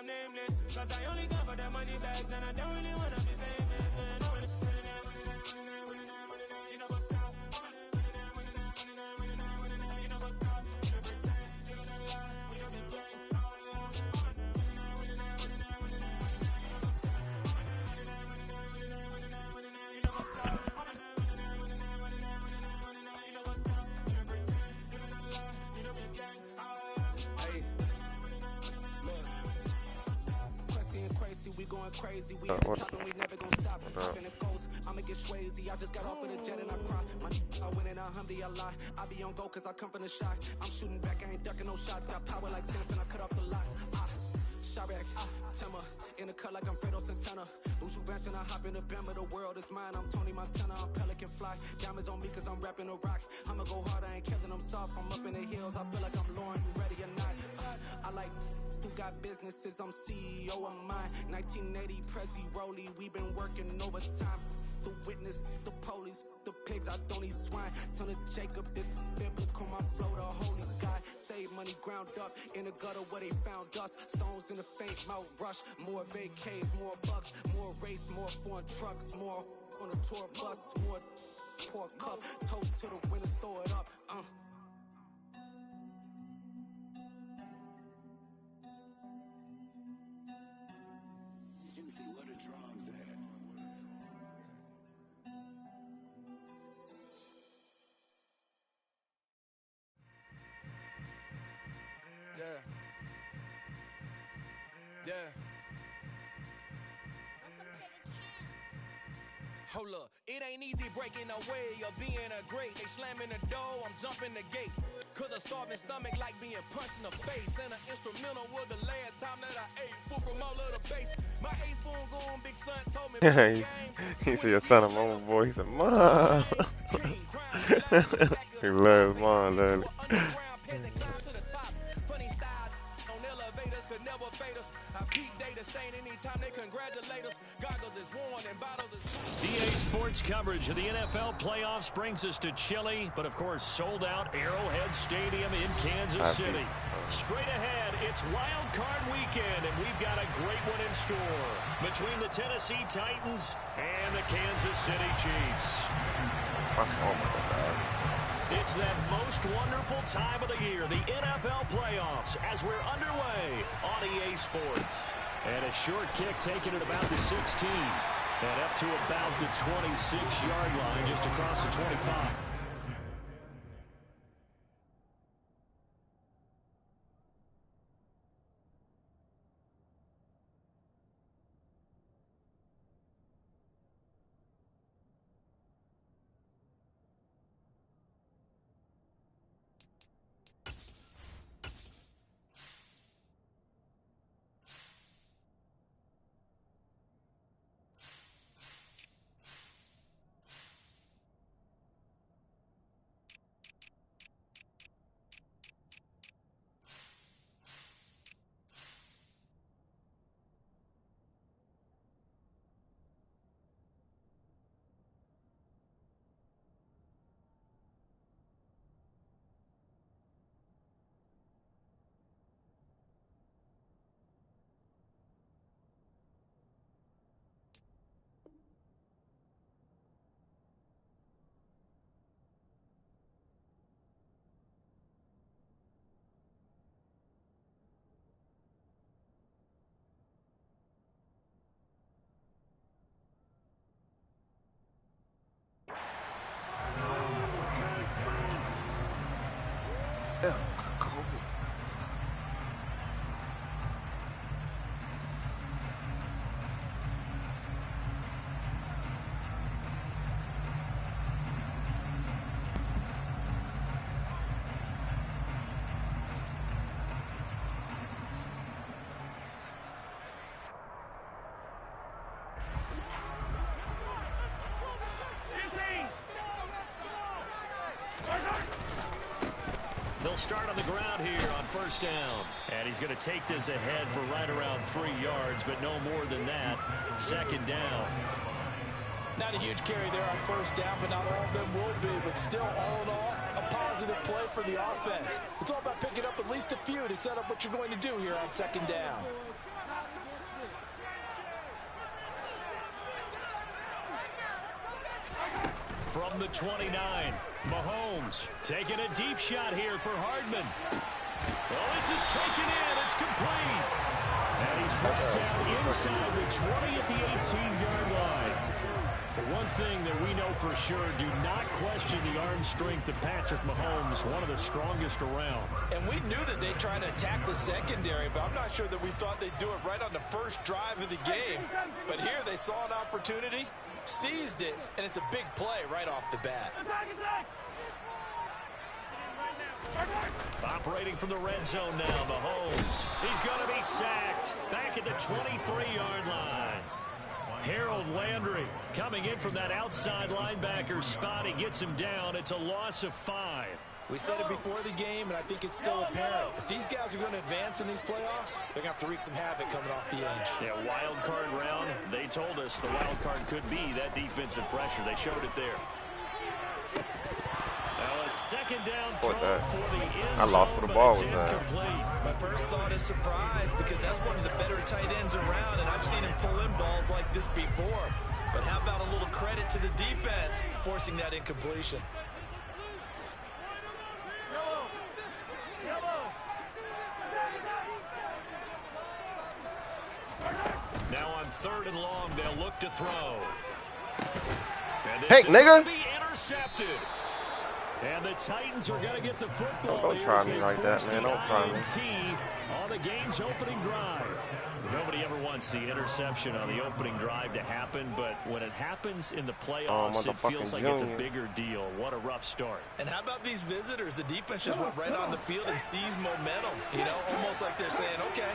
I'm nameless. Cause I only come for the money bags and I don't really wanna be famous. You know what's up? You know what's up? You don't pretend, you don't lie, we don't be gang. We going crazy, we at the top and we never gonna stop. Popping a ghost, I'ma get crazy. I just got off with a jet and I cry. I went in a Humvee, I lie. I be on go cause I come from the shot. I'm shooting back, I ain't ducking no shots. Got power like Samson, I cut off the locks. Shot back, Timber, in the cut like I'm Fredo Santana. Buju Banton, I hop in the Bama, the world is mine. I'm Tony Montana, I'm Pelican Fly. Diamonds on me cause I'm rapping a rock. I'ma go hard, I ain't killing them soft. I'm up in the hills, I feel like I'm Lauren, you ready or not? I like who got businesses, I'm CEO of mine. 1980 Prezi Rolly, we been working overtime. The witness, the police, the pigs, I don't eat swine. Son of Jacob, this biblical, my flow, the holy God. Save money ground up in the gutter where they found us. Stones in the faint mouth rush. More vacays, more bucks, more race, more foreign trucks, more on a tour bus, more pour cup. Toast to the winners, throw it up. Juicy, what a drums at. Yeah. Hold up, it ain't easy breaking away or being a great. They slamming the door, I'm jumping the gate. Cause a starving stomach like being punched in the face. And an instrumental was the last time that I ate. Full from all of the bass. My ace spoon going, big son told me. He said, your son of mama, boy. He said, Mom. He loves Mom, literally. EA Sports coverage of the NFL playoffs brings us to Chile, but of course sold out Arrowhead Stadium in Kansas City. Straight ahead, it's Wild Card Weekend, and we've got a great one in store between the Tennessee Titans and the Kansas City Chiefs. Oh my God. It's that most wonderful time of the year, the NFL playoffs, as we're underway on EA Sports. And a short kick taken at about the 16. And up to about the 26-yard line, just across the 25. They'll start on the ground here on first down. And he's going to take this ahead for right around 3 yards, but no more than that. Second down. Not a huge carry there on first down, but not all of them will be. But still, all in all, a positive play for the offense. It's all about picking up at least a few to set up what you're going to do here on second down. From the 29, Mahomes taking a deep shot here for Hardman. Well, this is taken in. It's complete. And he's brought down inside the 20 at the 18-yard line. The one thing that we know for sure, do not question the arm strength of Patrick Mahomes, one of the strongest around. And we knew that they'd try to attack the secondary, but I'm not sure that we thought they'd do it right on the first drive of the game. But here they saw an opportunity, seized it, and it's a big play right off the bat. Operating from the red zone now, Mahomes. He's going to be sacked back at the 23-yard line. Harold Landry coming in from that outside linebacker spot. He gets him down. It's a loss of 5. We said it before the game, and I think it's still apparent. If these guys are going to advance in these playoffs, they're going to have to wreak some havoc coming off the edge. Yeah, wild card round. They told us the wild card could be that defensive pressure. They showed it there. Now a second down throw for the end zone. I lost where the ball was at. My first thought is surprise, because that's one of the better tight ends around, and I've seen him pull in balls like this before. But how about a little credit to the defense forcing that incompletion? Now on 3rd and long, they'll look to throw. And hey, nigga! Be intercepted. And the Titans are going to get the football. Don't try me like that, man. Don't try me. On the game's opening drive. Nobody ever wants the interception on the opening drive to happen, but when it happens in the playoffs, it feels like it's a bigger deal. What a rough start. And how about these visitors? The defense just went right on the field and seized momentum. You know, almost like they're saying, okay,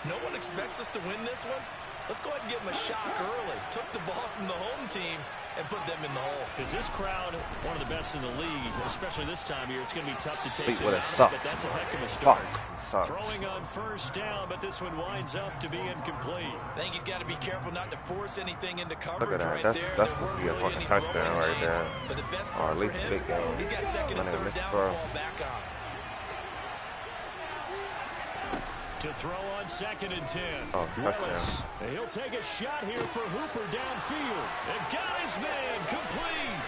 no one expects us to win this one. Let's go ahead and give them a shock early. Took the ball from the home team and put them in the hole. Is this crowd one of the best in the league, especially this time of year? It's going to be tough to take them out, but that's a heck of a start. Throwing on 1st down, but this one winds up to be incomplete. I think he's got to be careful not to force anything into coverage right that's, there. That's supposed to be a fucking touchdown right there. But the best or part at least for a him, big game. he's got 2nd and 3rd down to fall back on. To throw on 2nd and 10. Oh, touchdown. He'll take a shot here for Hooper downfield. And got his man complete.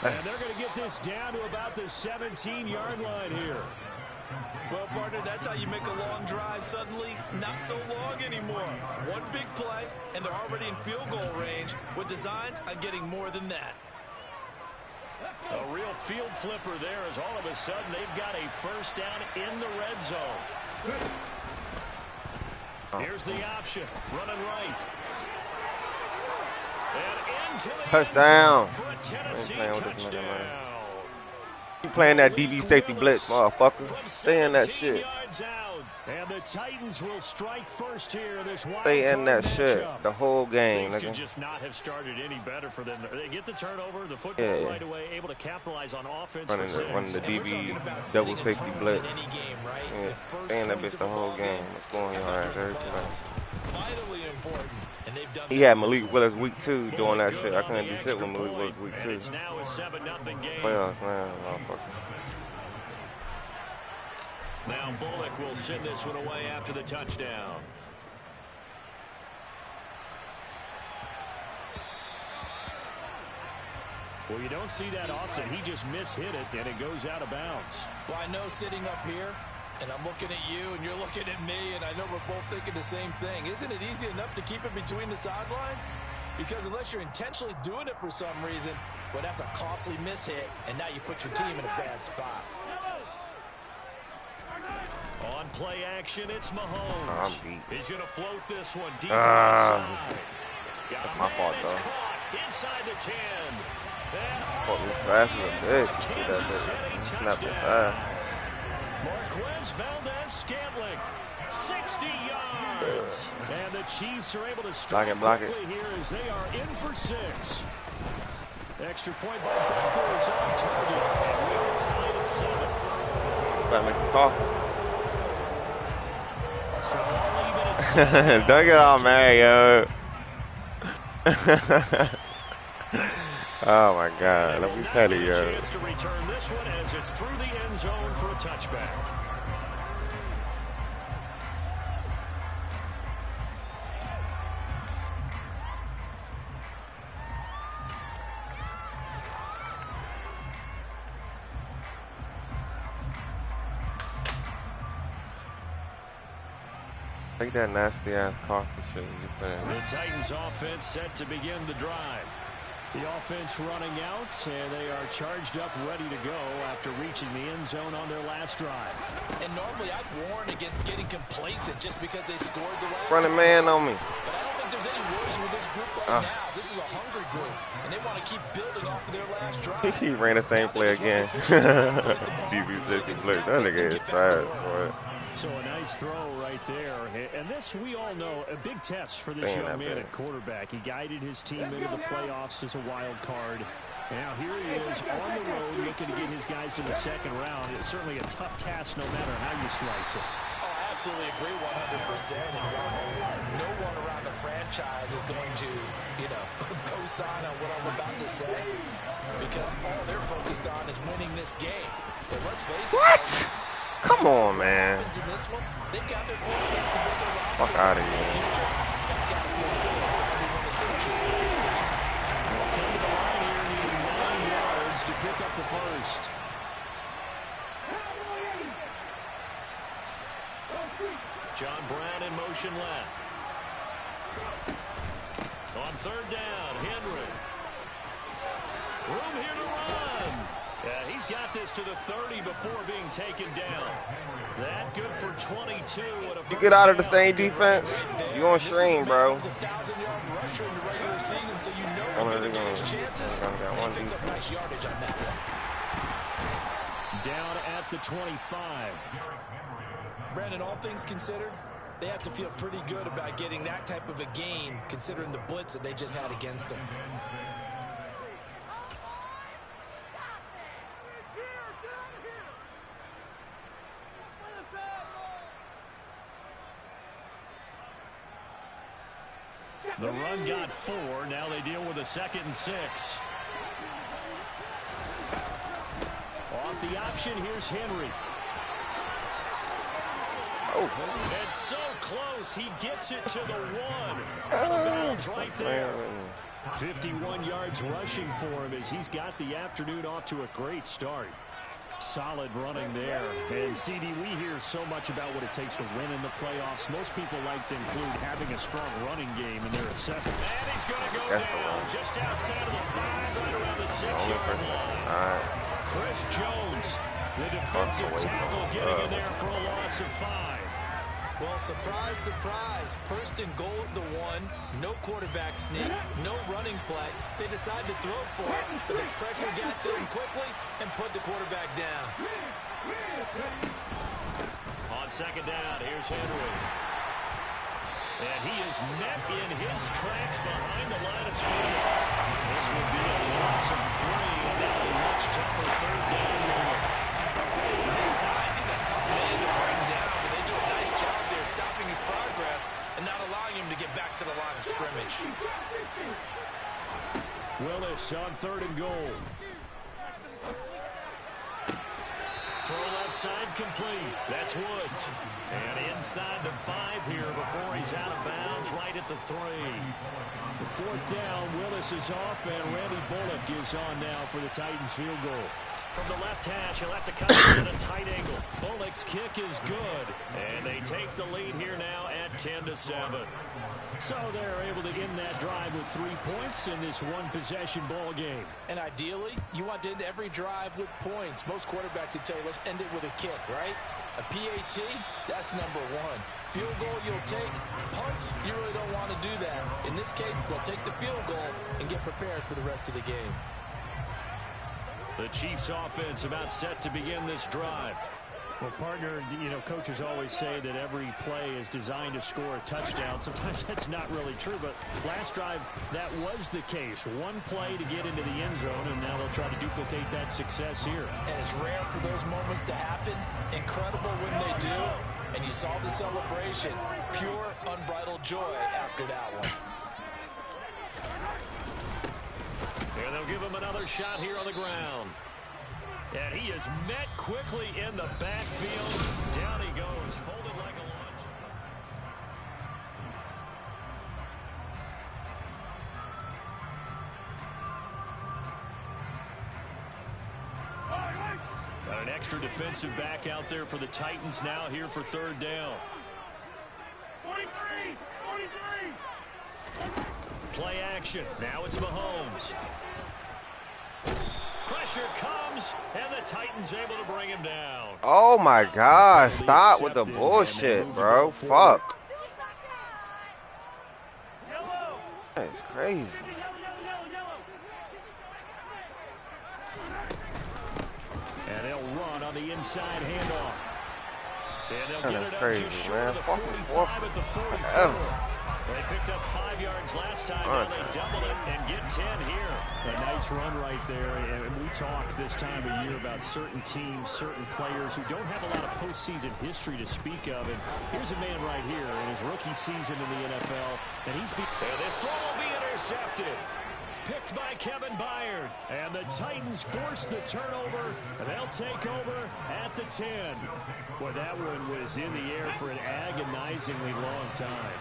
And they're going to get this down to about the 17-yard line here. Well, partner, that's how you make a long drive suddenly not so long anymore. One big play, and they're already in field goal range with designs on getting more than that. A real field flipper there, as all of a sudden they've got a 1st down in the red zone. Here's the option, running right. And into the touchdown. For a Tennessee touchdown. You playing that DB safety blitz, motherfucker. Stay in that shit. And the Titans will strike first here. This stay in that shit the whole game. Things could just not have started any better for them. They get the turnover, the football right away, able to capitalize on offense. Running the DB double safety blitz. Stay in that bitch the whole game. What's going on every time? Vitally important. And they've done he had Malik Willis week 2 doing that shit. I couldn't do shit with Malik Willis week 2. It's now a 7-0 game. Playoffs, man, motherfucker. Now Bullock will send this one away after the touchdown. Well, you don't see that often. He just mishit it, and it goes out of bounds. Well, I know sitting up here, and I'm looking at you, and you're looking at me, and I know we're both thinking the same thing. Isn't it easy enough to keep it between the sidelines? Because unless you're intentionally doing it for some reason, well, that's a costly mishit, and now you put your team in a bad spot. On play action, it's Mahomes. I'm beat. He's going to float this one deep inside. That's my fault, though. Inside the 10. Fuck me fast as a bitch. Get that bitch. Snap it fast. Marquez Valdez-Scantling, 60 yards. And the Chiefs are able to strike quickly here as they are in for 6. Extra point by Booker is on target. And we are tied at 7. Gotta make a call. Don't get all mad, yo. Oh my God, let me tell you, yo. Chance to return this one as it's through the end zone for a touchback. Take that nasty ass coffee shit you put in. The Titans offense set to begin the drive. The offense running out, and they are charged up, ready to go after reaching the end zone on their last drive. And normally I'd warn against getting complacent just because they scored the last Running man on me. But I don't think there's any worries with this group right now. This is a hungry group, and they want to keep building off of their last drive. He ran the same play again. DB6 look, that nigga is trash, boy. So a nice throw right there. And this, we all know, a big test for this young man at quarterback. He guided his team into the playoffs as a wild card. Now here he is on the road looking to get his guys to the second round. It's certainly a tough task no matter how you slice it. Oh, I absolutely agree 100%. And no one around the franchise is going to, co-sign on what I'm about to say. Because all they're focused on is winning this game. But let's face it. What? Come on, man. Fuck out of here. Come to the line here, needing 9 yards to pick up the first. John Brown in motion left. On third down, Henry. Room here to run. Yeah, he's got this to the 30 before being taken down. That good for 22. You get out of the same defense, you on stream, bro. Down at the 25. Brandon, all things considered, they have to feel pretty good about getting that type of a gain, considering the blitz that they just had against them. The run got 4. Now they deal with a 2nd and 6. Off the option, here's Henry. Oh. It's so close. He gets it to the 1. Out of bounds right there. 51 yards rushing for him as he's got the afternoon off to a great start. Solid running there. And CD, we hear so much about what it takes to win in the playoffs. Most people like to include having a strong running game in their assessment. And he's going to go down just outside of the 5, right around the 6-yard line. Chris Jones, the defensive tackle, getting in there for a loss of 5. Well, surprise, surprise. 1st and goal at the 1. No quarterback sneak. No running play. They decide to throw for it, but the pressure got to him quickly and put the quarterback down. On 2nd down, here's Henry. And he is met in his tracks behind the line of scrimmage. This would be a loss of 3, and now a much tougher 3rd down moment. With his size, he's a tough man to bring down, but they do a nice job there stopping his progress and not allowing him to get back to the line of scrimmage. Willis on 3rd and goal. Throw left side complete. That's Woods. And inside the 5 here before he's out of bounds right at the 3. The 4th down, Willis is off, and Randy Bullock is on now for the Titans field goal. From the left hash, he'll have to cut this at a tight angle. Bullock's kick is good. And they take the lead here now at 10-7. So they're able to end that drive with 3 points in this one-possession ball game. And ideally, you want to end every drive with points. Most quarterbacks would tell you, let's end it with a kick, right? A PAT, that's number 1. Field goal you'll take. Punts, you really don't want to do that. In this case, they'll take the field goal and get prepared for the rest of the game. The Chiefs offense about set to begin this drive. Well, partner, coaches always say that every play is designed to score a touchdown. Sometimes that's not really true, but last drive, that was the case. One play to get into the end zone, and now they'll try to duplicate that success here. And it's rare for those moments to happen. Incredible when they do. And you saw the celebration. Pure, unbridled joy after that one. And they'll give him another shot here on the ground. And he is met quickly in the backfield. Down he goes, folded like a lunch. Got an extra defensive back out there for the Titans now here for 3rd down. Play action. Now it's Mahomes. Pressure comes, and the Titans able to bring him down. Oh my gosh, stop with the bullshit, bro. Fuck. That's crazy. And they'll run on the inside handoff. And they'll get it up crazy, just short of the 45 at the 44. They picked up 5 yards last time. Now they double it and get 10 here. A nice run right there. And we talk this time of year about certain teams, certain players who don't have a lot of postseason history to speak of. And here's a man right here in his rookie season in the NFL. And he's and this throw will be intercepted. Picked by Kevin Byard. And the Titans force the turnover, and they'll take over at the 10. Boy, that one was in the air for an agonizingly long time.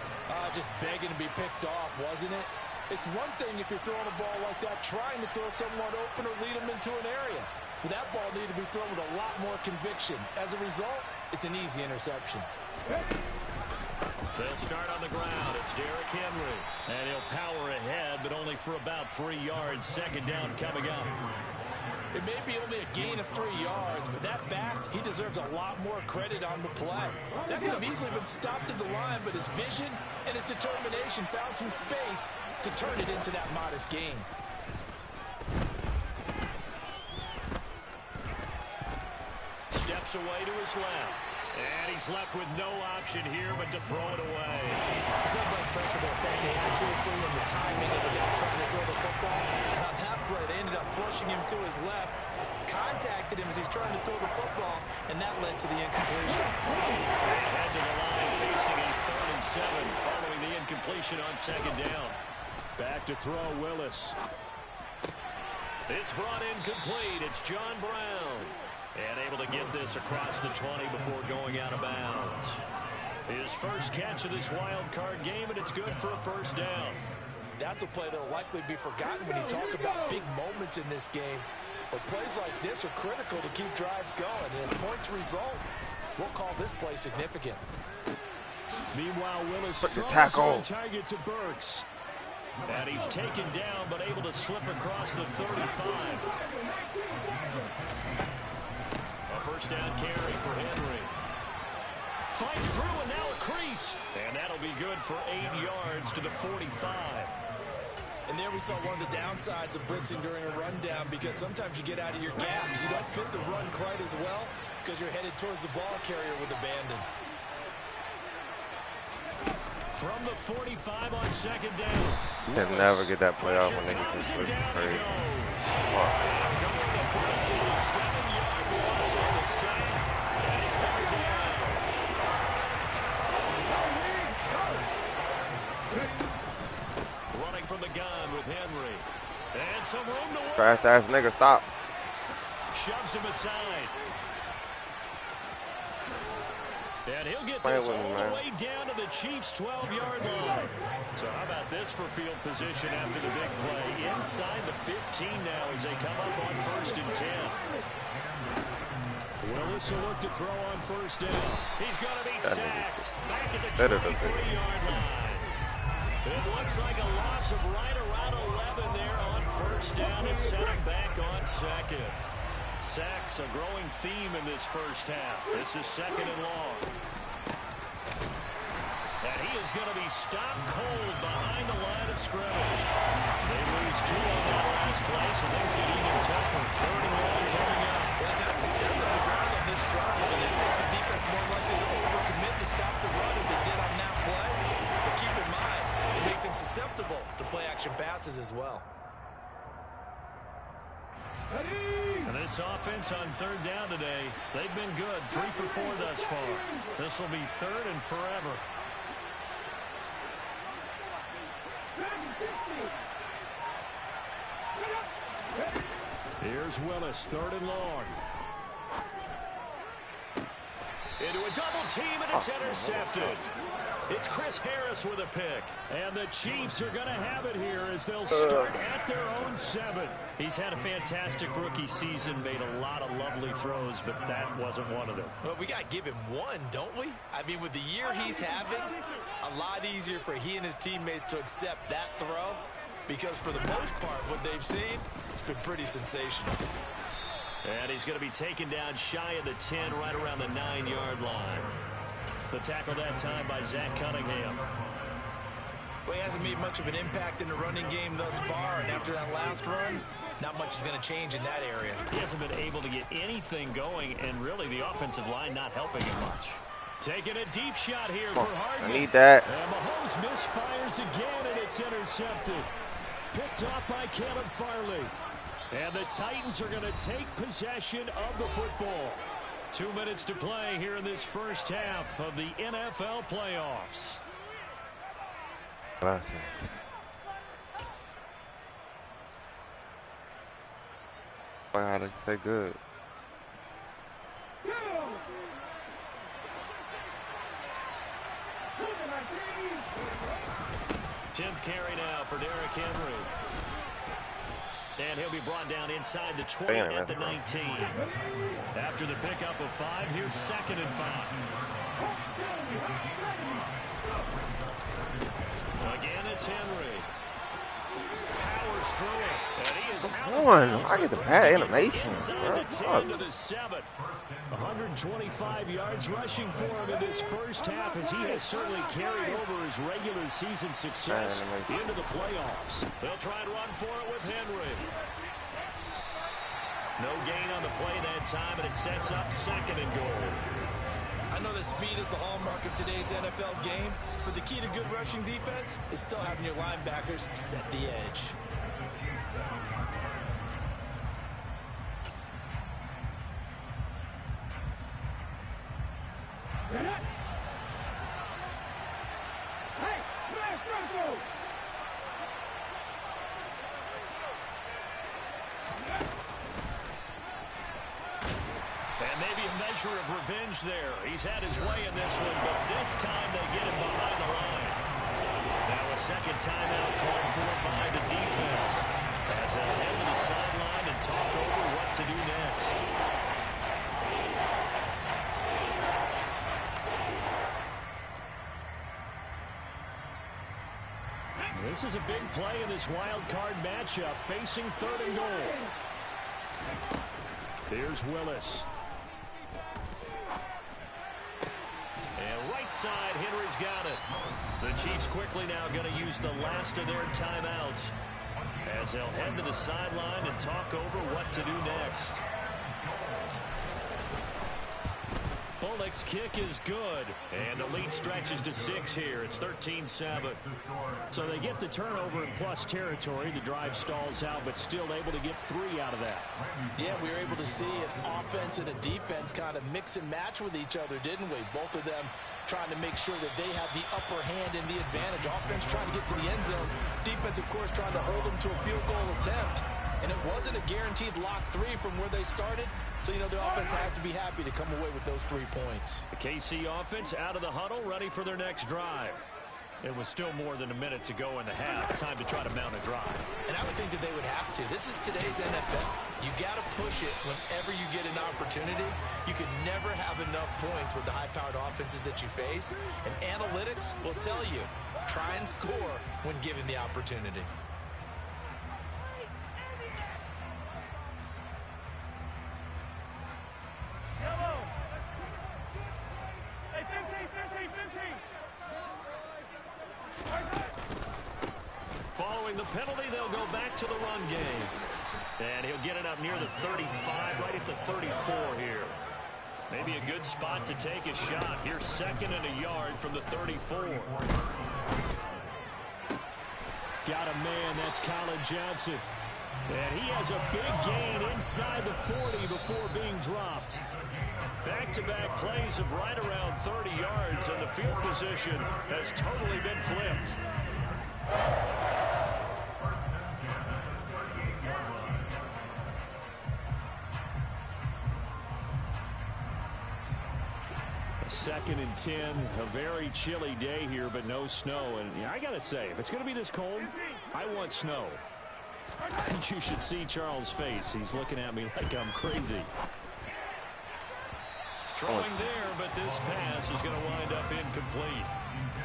Just begging to be picked off, wasn't it? It's one thing if you're throwing a ball like that, trying to throw someone open or lead them into an area. But that ball needed to be thrown with a lot more conviction. As a result, it's an easy interception. They'll start on the ground. It's Derrick Henry. And he'll power ahead, but only for about 3 yards. Second down coming up. It may be only a gain of 3 yards, but that back, he deserves a lot more credit on the play. That could have easily been stopped at the line, but his vision and his determination found some space to turn it into that modest gain. Steps away to his left. And he's left with no option here but to throw it away. It's not like pressure to affect the accuracy and the timing of the guy trying to throw the football. And on that play, they ended up flushing him to his left, contacted him as he's trying to throw the football, and that led to the incompletion. Head to the line facing a 3rd and 7 following the incompletion on second down. Back to throw, Willis. It's brought in complete. It's John Brown. And able to get this across the 20 before going out of bounds. His first catch of this wild card game, and it's good for a first down. That's a play that will likely be forgotten when you talk about big moments in this game. But plays like this are critical to keep drives going. And if points result, we'll call this play significant. Meanwhile, Willis throws on target to Burks. And he's taken down, but able to slip across the 35. First down carry for Henry. Fights through and now a crease. And that'll be good for 8 yards to the 45. And there we saw one of the downsides of blitzing during a rundown, because sometimes you get out of your gaps. You don't fit the run quite as well because you're headed towards the ball carrier with abandon. From the 45 on second down. They'll never get that play off when they get this crazy. Running from the gun with Henry. And some room to work. Fast ass nigga, stop. Shoves him aside. And he'll get this all the way down to the Chiefs' 12-yard line. So how about this for field position after the big play? Inside the 15 now as they come up on 1st and 10. Willis will look to throw on first down. He's going to be sacked. Back at the 23-yard line. It looks like a loss of right around 11 there on first down to set him back on second. Sacks a growing theme in this first half. This is 2nd and long. And he is going to be stopped cold behind the line of scrimmage. They lose 2 on that last play, so things get even tougher. 3rd and long coming up. Well, they've had success on the ground on this drive, and it makes the defense more likely to overcommit to stop the run as it did on that play. But keep in mind, it makes them susceptible to play-action passes as well. And this offense on 3rd down today, they've been good. 3 for 4 thus far. This will be 3rd and forever. Here's Willis, 3rd and long. Into a double team, and it's intercepted. It's Chris Harris with a pick. And the Chiefs are going to have it here as they'll start at their own 7. He's had a fantastic rookie season, made a lot of lovely throws, but that wasn't one of them. Well, we got to give him one, don't we? I mean, with the year he's having, a lot easier for he and his teammates to accept that throw because for the most part, what they've seen, it's been pretty sensational. And he's going to be taken down shy of the 10, right around the 9-yard line. The tackle that time by Zach Cunningham. Well, he hasn't made much of an impact in the running game thus far, and after that last run, not much is going to change in that area. He hasn't been able to get anything going, and really the offensive line not helping him much. Taking a deep shot here for Hardman. I need that. And Mahomes misfires again, and it's intercepted. Picked off by Caleb Farley. And the Titans are going to take possession of the football. 2 minutes to play here in this first half of the NFL playoffs. Gracias. I gotta say good. 10th carry now for Derrick Henry. And he'll be brought down inside the 20 at the 19. After the pickup of 5, here's 2nd and 5. Again, it's Henry. Powers through it. And he is out. I get the bad animation. Inside the 10 to the 7. 125 yards rushing for him in this first half as he has certainly carried over his regular season success into the playoffs. They'll try and run for it with Henry. No gain on the play that time, and it sets up 2nd and goal. I know that speed is the hallmark of today's NFL game, but the key to good rushing defense is still having your linebackers set the edge. Of revenge there. He's had his way in this one, but this time they get him behind the line. Now a second timeout called for by the defense as they'll head to the sideline and talk over what to do next. This is a big play in this wild card matchup, facing 3rd and goal. Here's Willis. And right side, Henry's got it. The Chiefs quickly now going to use the last of their timeouts as they'll head to the sideline and talk over what to do next. Bullock's kick is good, and the lead stretches to 6 here. It's 13-7. So they get the turnover in plus territory. The drive stalls out, but still able to get 3 out of that. Yeah, we were able to see an offense and a defense kind of mix and match with each other, didn't we? Both of them trying to make sure that they have the upper hand and the advantage. Offense trying to get to the end zone. Defense, of course, trying to hold them to a field goal attempt. And it wasn't a guaranteed lock 3 from where they started. So, the offense has to be happy to come away with those 3 points. The KC offense out of the huddle, ready for their next drive. It was still more than a minute to go in the half. Time to try to mount a drive. And I would think that they would have to. This is today's NFL. You got to push it whenever you get an opportunity. You can never have enough points with the high-powered offenses that you face. And analytics will tell you, try and score when given the opportunity. Following the penalty, they'll go back to the run game. And he'll get it up near the 35, right at the 34 here. Maybe a good spot to take a shot. Here's 2nd and a yard from the 34. Got a man, that's Colin Johnson. And he has a big gain inside the 40 before being dropped. Back-to-back plays of right around 30 yards, and the field position has totally been flipped. 2nd and 10. A very chilly day here, but no snow. And yeah, I got to say, if it's going to be this cold, I want snow. You should see Charles' face. He's looking at me like I'm crazy. Throwing there, but this pass is going to wind up incomplete.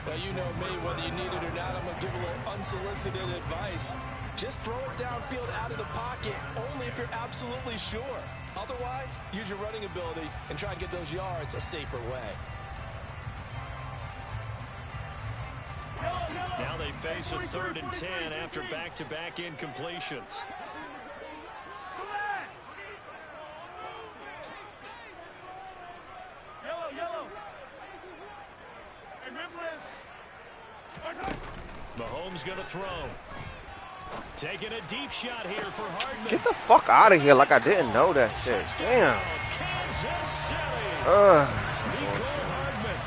Well, you know me, whether you need it or not, I'm going to give a little unsolicited advice. Just throw it downfield out of the pocket, only if you're absolutely sure. Otherwise, use your running ability and try and get those yards a safer way. Now they face a 3rd and 10 after back-to-back incompletions. Mahomes going to throw. Taking a deep shot here for Hardman. Get the fuck out of here like I didn't know that shit. Damn. Kansas City. Hardman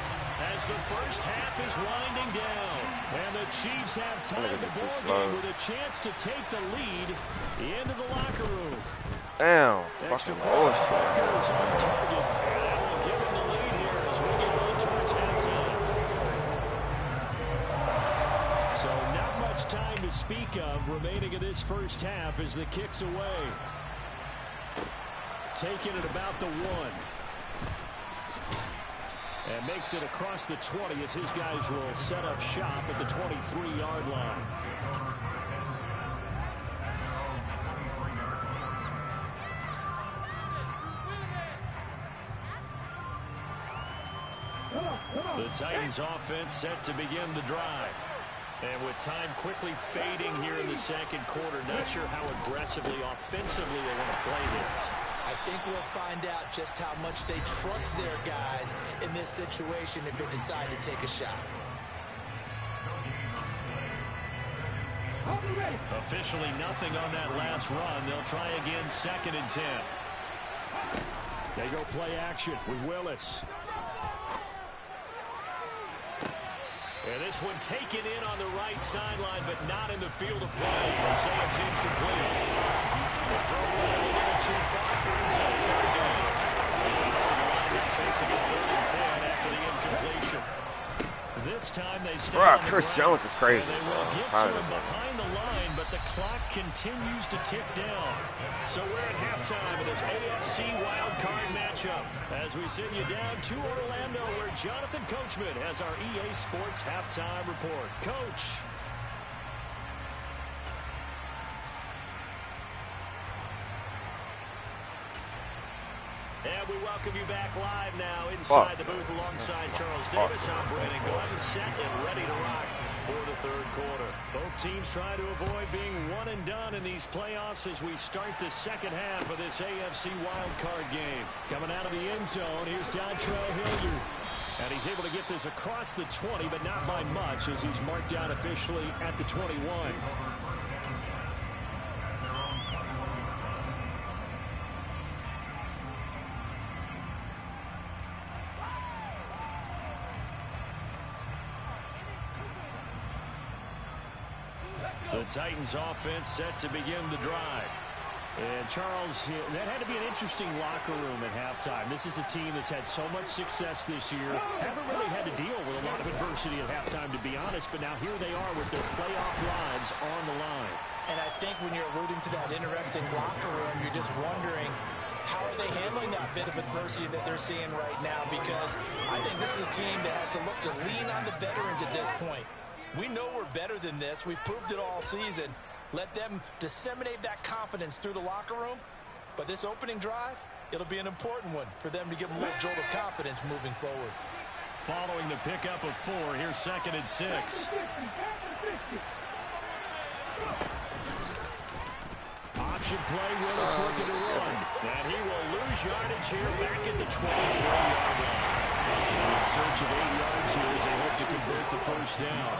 as the first half is winding down. And the Chiefs have tied the ball game with a chance to take the lead into the locker room. Damn. Extra Fucking point. bullshit. Booker is on target. And that will give him the lead here as we get on towards halftime. So not much time to speak of remaining in this first half as the kick's away. Taking it about the 1. And makes it across the 20 as his guys will set up shop at the 23-yard line. The Titans offense set to begin the drive. And with time quickly fading here in the second quarter, not sure how aggressively, offensively they want to play this. I think we'll find out just how much they trust their guys in this situation if they decide to take a shot. Officially nothing on that last run. They'll try again 2nd and 10. They go play action with Willis. And this one taken in on the right sideline, but not in the field of play. They say it's incomplete. The throw away a little too far, brings up 3rd down. They come up to the line now facing a 3rd and 10 after the incompletion. This time they stay on the Chris ground, Jones is crazy. and they will get to him behind the line, but the clock continues to tick down. So we're at halftime of this AFC wildcard matchup as we send you down to Orlando where Jonathan Coachman has our EA Sports halftime report. Coach. And we welcome you back live now inside the booth alongside Charles Davis. I'm Brandon Gordon, set and ready to rock for the 3rd quarter. Both teams trying to avoid being one and done in these playoffs as we start the second half of this AFC wildcard game. Coming out of the end zone, here's JETTHROW Hilliard. And he's able to get this across the 20, but not by much as he's marked down officially at the 21. The Titans offense set to begin the drive. And Charles, that had to be an interesting locker room at halftime. This is a team that's had so much success this year. Haven't really had to deal with a lot of adversity at halftime, to be honest. But now here they are with their playoff lives on the line. And I think when you're alluding to that interesting locker room, you're just wondering, how are they handling that bit of adversity that they're seeing right now? Because I think this is a team that has to look to lean on the veterans at this point. We know we're better than this. We've proved it all season. Let them disseminate that confidence through the locker room. But this opening drive, it'll be an important one for them to give them a little jolt of confidence moving forward. Following the pickup of 4, here's 2nd and 6. Option play, Willis looking to run. And he will lose yardage here back at the 23-yard line. In search of 8 yards here as they hope to convert the first down.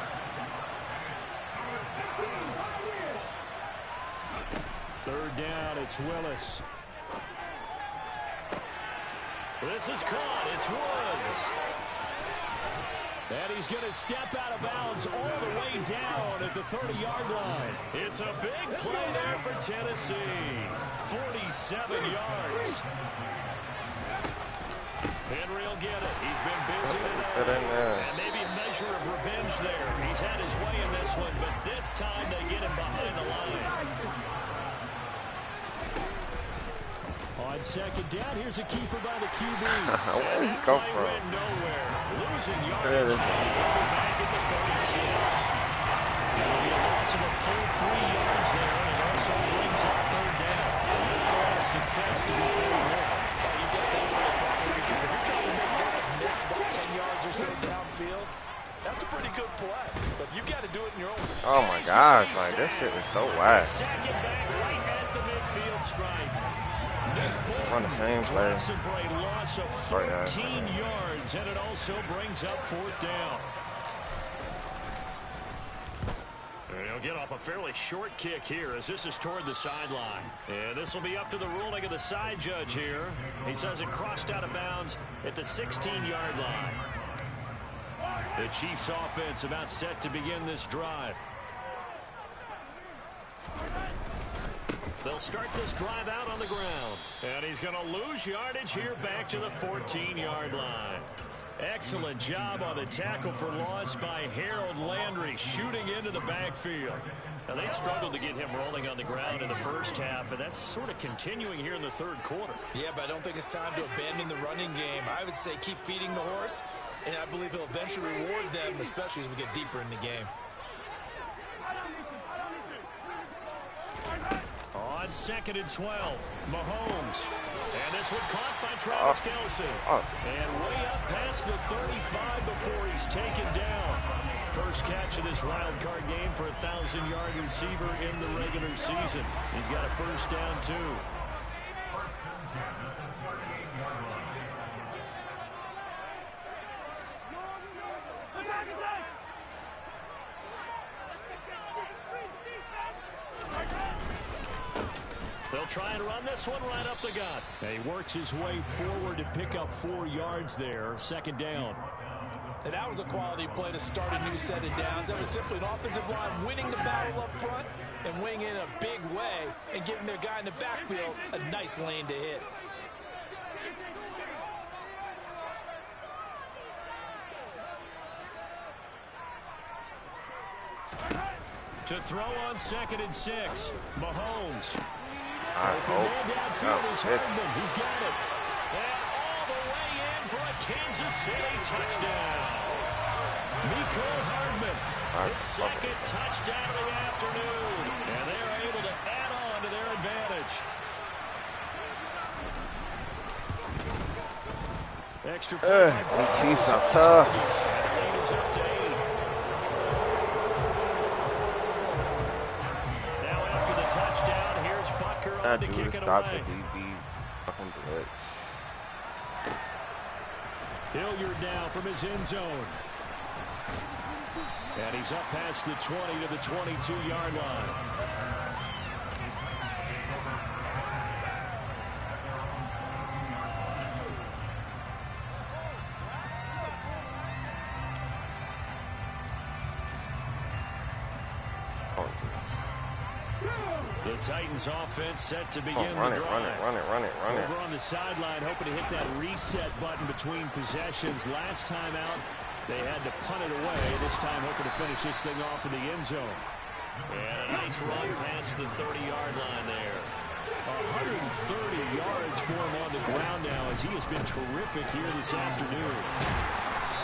Third down, it's Willis. This is caught. It's Woods. And he's going to step out of bounds all the way down at the 30-yard line. It's a big play there for Tennessee. 47 yards. Henry will get it. He's been busy Get in there. And maybe a measure of revenge there. He's had his way in this one, but this time they get him behind the line. On second down, here's a keeper by the QB. Where did he come from? Went nowhere. Losing yardage. Back at the 36. That'll be a loss of a full 3 yards there, and it also brings up third down. A lot of success to be fair there. You get that right, partner, because if you're trying to make guys miss about 10 yards or so downfield, that's a pretty good play. But you got to do it in your own way. Oh my gosh, like this shit is so wide. Second back right at the midfield stripe. On the same play. For a loss of 13 yards, and it also brings up fourth down. And he'll get off a fairly short kick here as this is toward the sideline. And this will be up to the ruling of the side judge here. He says it crossed out of bounds at the 16-yard line. The Chiefs offense about set to begin this drive. They'll start this drive out on the ground. And he's going to lose yardage here back to the 14-yard line. Excellent job on the tackle for loss by Harold Landry, shooting into the backfield. Now, they struggled to get him rolling on the ground in the first half, and that's sort of continuing here in the third quarter. Yeah, but I don't think it's time to abandon the running game. I would say keep feeding the horse, and I believe he'll eventually reward them, especially as we get deeper in the game. On second and 12, Mahomes. And this one caught by Travis Kelce. And way up past the 35 before he's taken down. First catch of this wild card game for a 1,000-yard receiver in the regular season. He's got a first down, too. They'll try and run this one right up the gut. And he works his way forward to pick up 4 yards there. Second down. And that was a quality play to start a new set of downs. That was simply an offensive line winning the battle up front and winning in a big way and giving their guy in the backfield a nice lane to hit. To throw on second and 6, Mahomes. Oh, shit. He's got it. And all the way in for a Kansas City touchdown. Mecole Hardman, his second touchdown of the afternoon. And they're able to add on to their advantage. Extra point. The Chiefs are tough. And the lead is up to 8. Now after the touchdown, here's Butker on to kick it Stop away. the DB. Fucking blitz. Hilliard now from his end zone. And he's up past the 20 to the 22-yard line. The Titans offense set to begin Run the it, drive. run it. Over on the sideline, hoping to hit that reset button between possessions. Last time out, they had to punt it away. This time, hoping to finish this thing off in the end zone. And a nice run past the 30-yard line there. 130 yards for him on the ground now as he has been terrific here this afternoon.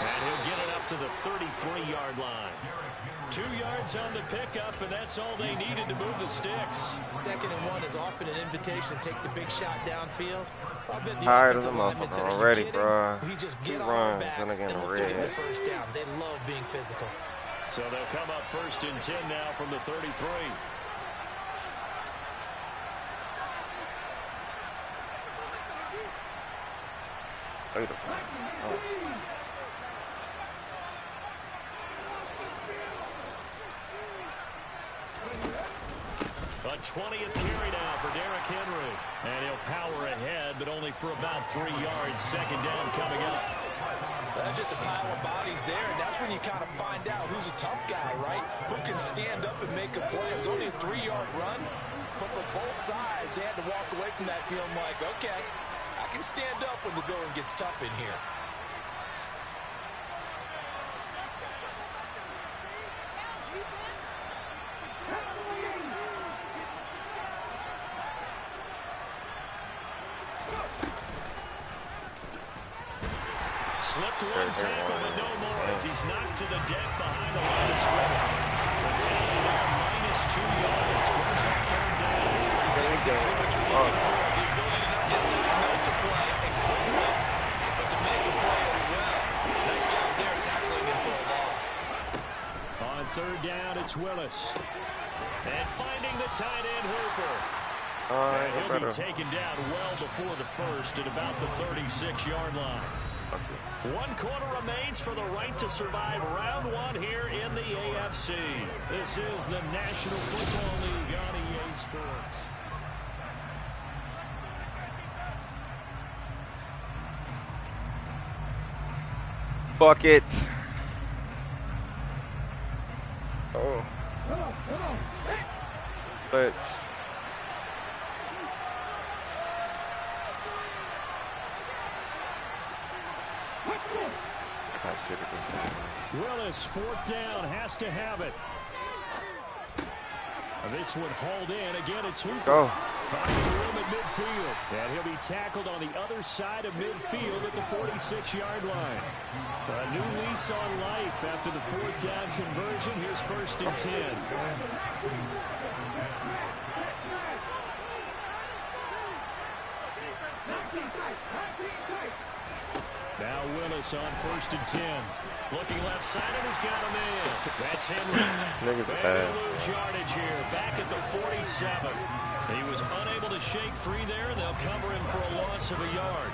And he'll get it up to the 33-yard line. 2 yards on the pickup, and that's all they needed to move the sticks. 2nd and 1 is often an invitation to take the big shot downfield. I bet the Tired of the offensive linemen said, motherfucker "Are you already, kidding? bro. We just 2 get on our runs, backs gonna get and a let's go get the red. first down." They love being physical. So they'll come up 1st and 10 now from the 33. A 20th carry now for Derrick Henry. And he'll power ahead, but only for about 3 yards. Second down coming up. That's just a pile of bodies there, and that's when you kind of find out who's a tough guy, right? Who can stand up and make a play. It was only a 3-yard run, but for both sides, they had to walk away from that feeling like, okay, I can stand up when the going gets tough in here. Dropped one tackle, but no more as he's knocked to the deck behind the line of scrimmage. The tally there, -2 yards. Brings up 3rd down. He's got exactly what you're looking for. The ability to not just diagnose a play and quickly, but to make a play as well. Nice job there tackling him for a loss. On 3rd down, it's Willis. And finding the tight end, Hooper. And he'll be taken down well before the first at about the 36-yard line. 1 quarter remains for the right to survive round 1 here in the AFC. This is the National Football League on EA Sports. Bucket. Oh. Let's. Willis, 4th down, has to have it. This one hauled in. Again, it's Hooper. Go. Finding room at midfield. And he'll be tackled on the other side of midfield at the 46-yard line. A new lease on life after the 4th down conversion. Here's 1st and 10. Now Willis on 1st and 10. Looking left side, and he's got him in. That's Henry. They lose yardage here. Back at the 47. He was unable to shake free there, and they'll cover him for a loss of a yard.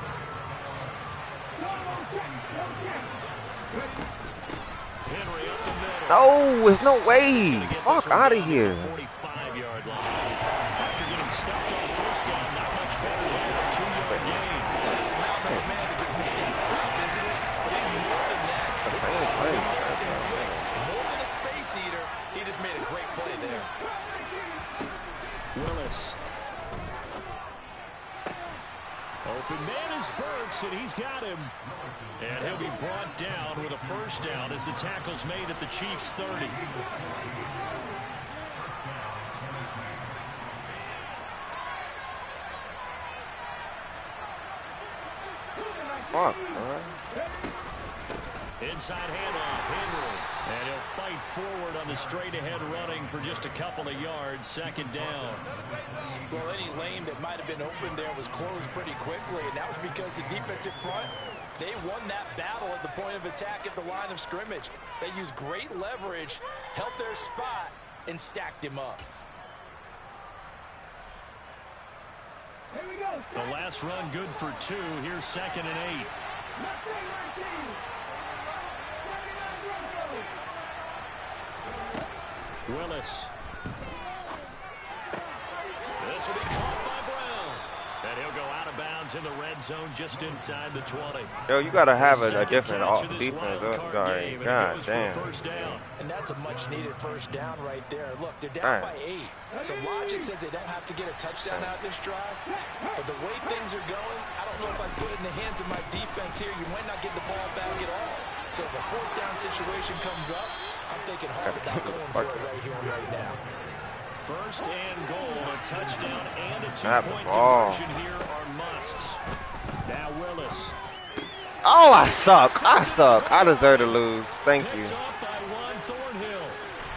Henry up the middle. No, there's no way. Fuck out of here. 45-yard line. After getting stopped on 1st down, not much better than a 2-yard gain. That's not the man that just made that stop, isn't it? But he's more than that. This guy's quick. More than a space eater, he just made a great play there. Willis. Open man is Burks, and he's got him. And he'll be brought down with a 1st down as the tackle's made at the Chiefs' 30. Fuck, man. Inside handoff, Henry. And he'll fight forward on the straight-ahead running for just a couple of yards. 2nd down. Well, any lane that might have been open there was closed pretty quickly, and that was because the defensive front, they won that battle at the point of attack at the line of scrimmage. They used great leverage, held their spot, and stacked him up. Here we go. The last run good for 2. Here's 2nd and 8. Willis. This will be caught by Brown. And he'll go out of bounds in the red zone just inside the 20. Yo, you gotta have a different defense. Sorry. God damn. And that's a much-needed 1st down right there. Look, they're down by 8. So logic says they don't have to get a touchdown out of this drive. But the way things are going, I don't know if I put it in the hands of my defense here. You might not get the ball back at all. So if a 4th down situation comes up, I'm thinking hard about going for it right here and right now. 1st and goal, a touchdown and a 2-point conversion here are musts. Now Willis. Oh, I suck. I suck. I deserve to lose. Thank you.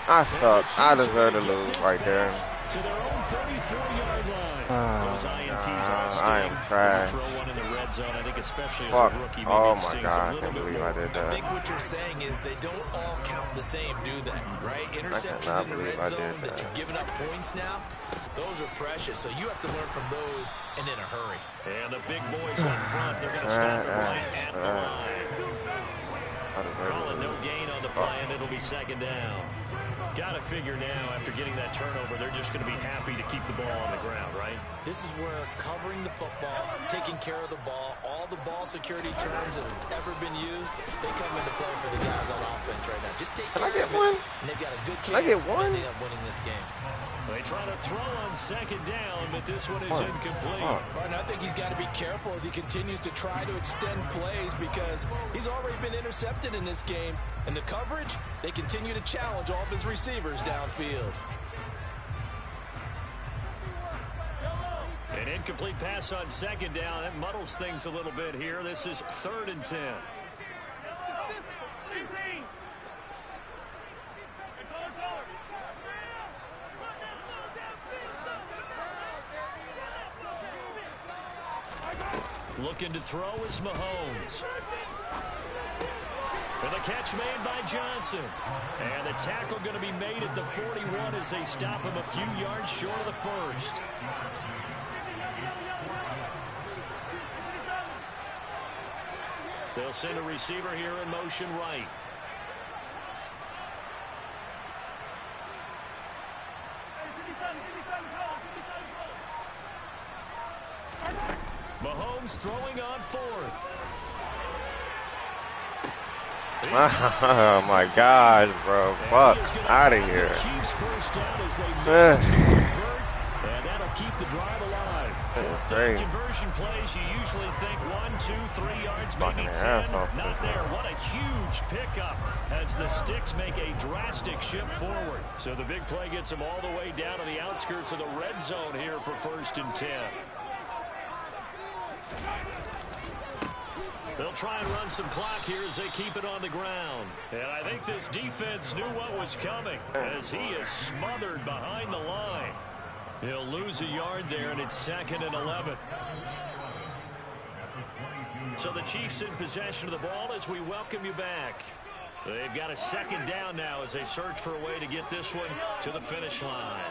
I suck. I deserve to lose right there. To their own 34-yard line. Those INTs are I am trash. Throw one in the red zone, I think, especially as a rookie. Oh my God, I can't believe I did that. I think what you're saying is they don't all count the same, do they? Right? Interceptions in the red zone that you've given up points now, those are precious. So you have to learn from those and in a hurry. And the big boys up front, they're going to stop it right at the line. Call it no gain on the play, and it'll be 2nd down. Got to figure now, after getting that turnover, they're just going to be happy to keep the ball on the ground, right? This is where covering the football, taking care of the ball, all the ball security terms that have ever been used, they come into play for the guys on offense right now. Just take care of it, and they've got a good chance of ending up winning this game. They try to throw on 2nd down, but this one is incomplete. And I think he's got to be careful as he continues to try to extend plays because he's already been intercepted in this game. And the coverage, they continue to challenge all of his receivers downfield. An incomplete pass on 2nd down. That muddles things a little bit here. This is 3rd and 10. Looking to throw is Mahomes. And the catch made by Johnson. And the tackle going to be made at the 41 as they stop him a few yards short of the first. They'll send a receiver here in motion right. Mahomes throwing on fourth. Oh my gosh, bro. Fuck out of here. Chiefs first down as they manage to convert, and that'll keep the drive alive. Fourth down conversion plays, you usually think 1, 2, 3 yards, maybe 10. Not there. What a huge pickup as the Sticks make a drastic shift forward. So the big play gets them all the way down to the outskirts of the red zone here for 1st and 10. They'll try and run some clock here as they keep it on the ground. And I think this defense knew what was coming as he is smothered behind the line. He'll lose a yard there, and it's 2nd and 11. So the Chiefs in possession of the ball as we welcome you back. They've got a 2nd down now as they search for a way to get this one to the finish line.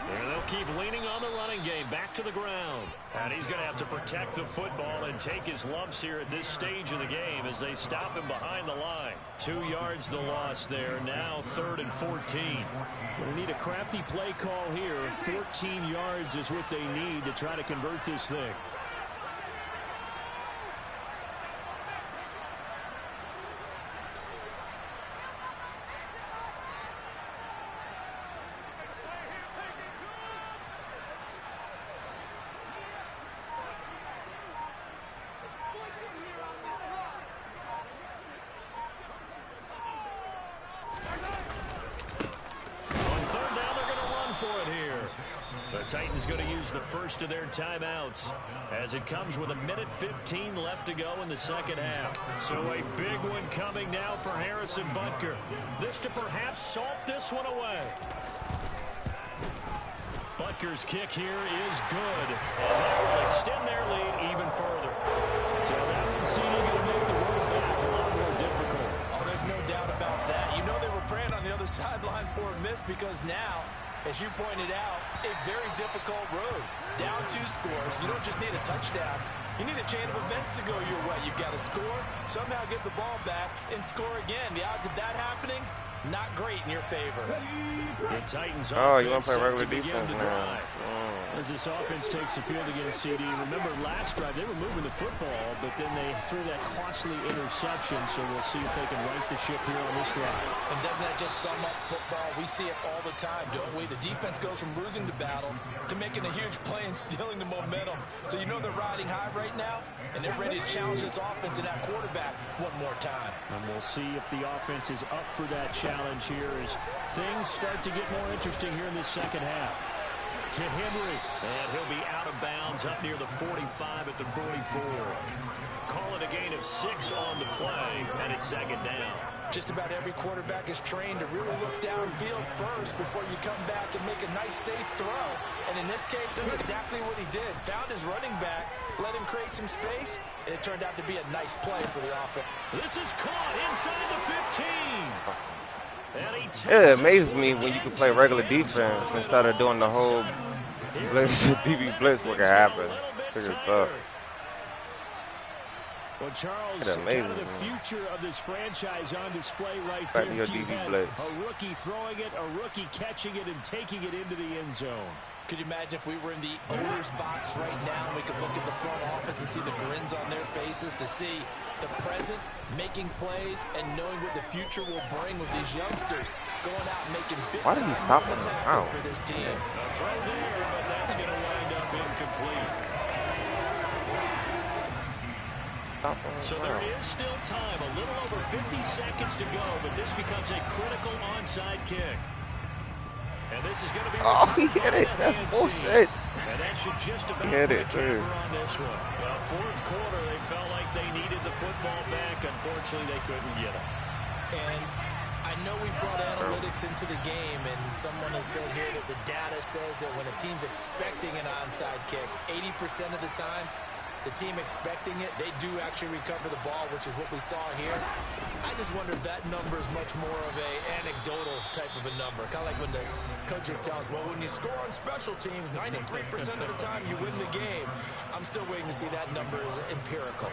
And they'll keep leaning on the running game back to the ground. And he's going to have to protect the football and take his lumps here at this stage of the game as they stop him behind the line. 2 yards the loss there. Now 3rd and 14. We'll need a crafty play call here. 14 yards is what they need to try to convert this thing. Titans going to use the first of their timeouts as it comes with 1:15 left to go in the 2nd half. So a big one coming now for Harrison Butker. This to perhaps salt this one away. Butker's kick here is good, and that will extend their lead even further. So that one seeming going to make the road back a lot more difficult. Oh, there's no doubt about that. You know they were praying on the other sideline for a miss because now, as you pointed out, a very difficult road. Down 2 scores. You don't just need a touchdown. You need a chain of events to go your way. You've got to score, somehow get the ball back, and score again. The odds of that happening, not great in your favor. The Titans you want to play regular defense now. As this offense takes the field against CD, remember last drive they were moving the football, but then they threw that costly interception, so we'll see if they can right the ship here on this drive. And doesn't that just sum up football? We see it all the time, don't we? The defense goes from losing the battle to making a huge play and stealing the momentum. So you know they're riding high right now, and they're ready to challenge this offense and that quarterback one more time. And we'll see if the offense is up for that challenge here as things start to get more interesting here in this 2nd half. To Henry, and he'll be out of bounds up near the 45 at the 44. Call it a gain of 6 on the play, and it's 2nd down. Just about every quarterback is trained to really look downfield first before you come back and make a nice, safe throw. And in this case, that's exactly what he did. Found his running back, let him create some space, and it turned out to be a nice play for the offense. This is caught inside the 15. It amazes me when you can play regular defense instead of doing the whole blitz, DB blitz, what can happen. Figure it out. Well, Charles, kind of the future of this franchise on display right there. Your DB blitz. A rookie throwing it, a rookie catching it, and taking it into the end zone. Could you imagine if we were in the owner's box right now and we could look at the front office and see the grins on their faces, to see the present making plays and knowing what the future will bring with these youngsters going out and making big Why did he stop him? For this team. A throw there, but that's going to wind up incomplete. So there is still time, a little over 50 seconds to go, but this becomes a critical onside kick. And this is going to be he hit it. That's bullshit. And that should just about hit it, too. On this one. Well, 4th quarter, they felt like they needed the football back. Unfortunately, they couldn't get it. And I know we brought analytics into the game, and someone has said here that the data says that when a team's expecting an onside kick, 80% of the time, the team expecting it, they do actually recover the ball, which is what we saw here. I just wonder if that number is much more of a anecdotal type of a number. Kind of like when the coaches tell us, well, when you score on special teams, 93% of the time you win the game. I'm still waiting to see that number is empirical.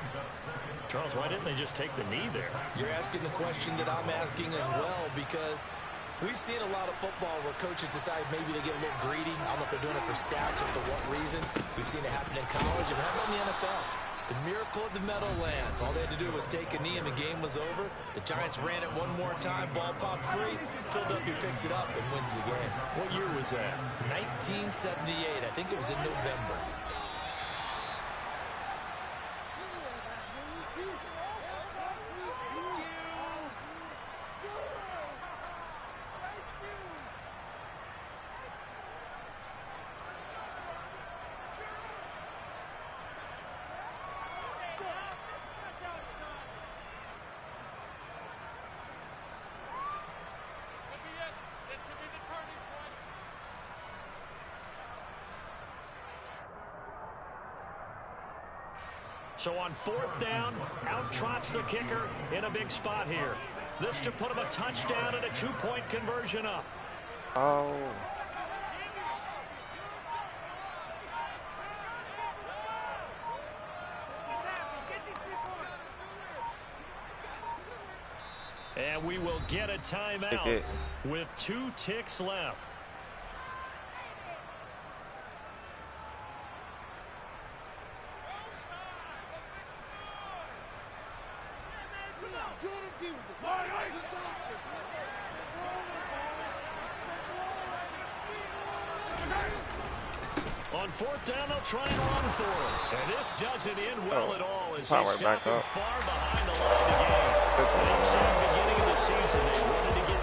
Charles, why didn't they just take the knee there? You're asking the question that I'm asking as well, because we've seen a lot of football where coaches decide maybe they get a little greedy. I don't know if they're doing it for stats or for what reason. We've seen it happen in college, and how about in the NFL? The miracle of the Meadowlands. All they had to do was take a knee, and the game was over. The Giants ran it one more time. Ball popped free. Philadelphia picks it up and wins the game. What year was that? 1978. I think it was in November. So on 4th down, out trots the kicker in a big spot here. This to put him a touchdown and a 2-point conversion up. Oh. And we will get a timeout with 2 ticks left. On 4th down, they'll try and run for it. And this doesn't end well at all as he's stopping far behind the line of the game. They said at the beginning of the season they wanted to get